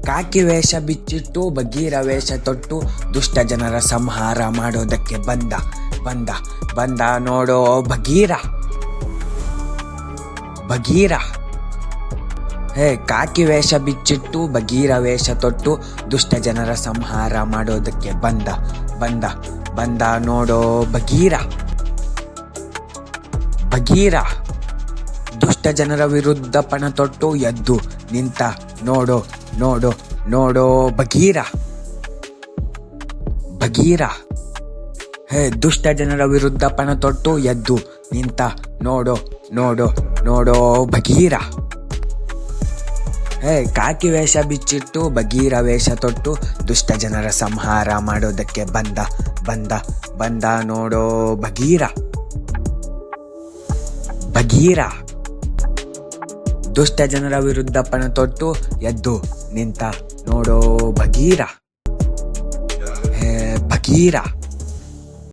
ಕಾಕಿ ವೇಷ ಬಿಚ್ಚಿಟ್ಟು ಬಗೀರ ವೇಷ ತೊಟ್ಟು ದುಷ್ಟ ಜನರ ಸಂಹಾರ ಮಾಡೋದಕ್ಕೆ ಬಂದ ಬಂದ ಬಂದ ನೋಡೋ ಬಗೀರ ಬಗೀರ. ಕಾಕಿ ವೇಷ ಬಿಚ್ಚಿಟ್ಟು ಬಗೀರ ವೇಷ ತೊಟ್ಟು ದುಷ್ಟ ಜನರ ಸಂಹಾರ ಮಾಡೋದಕ್ಕೆ ಬಂದ ಬಂದ ಬಂದ ನೋಡೋ ಬಗೀರ ಬಗೀರ. ದುಷ್ಟ ಜನರ ವಿರುದ್ಧ ಪಣ ತೊಟ್ಟು ಎದ್ದು ನಿಂತ ನೋಡೋ ನೋಡೋ ನೋಡೋ ಬಗೀರ ಬಗೀರ. ದುಷ್ಟ ಜನರ ವಿರುದ್ಧ ಪಣ ತೊಟ್ಟು ಎದ್ದು ನಿಂತ ನೋಡೋ ನೋಡೋ ನೋಡೋ ಬಗೀರ. ಕಾಕಿ ವೇಷ ಬಿಚ್ಚಿಟ್ಟು ಬಗೀರ ವೇಷ ತೊಟ್ಟು ದುಷ್ಟ ಜನರ ಸಂಹಾರ ಮಾಡೋದಕ್ಕೆ ಬಂದ ಬಂದ ಬಂದ ನೋಡೋ ಬಗೀರ ಬಗೀರ. ದುಷ್ಟ ಜನರ ವಿರುದ್ಧ ಪಣ ತೊಟ್ಟು ಎದ್ದು ನಿಂತ ನೋಡೋ ಬಗೀರ ಬಗೀರ.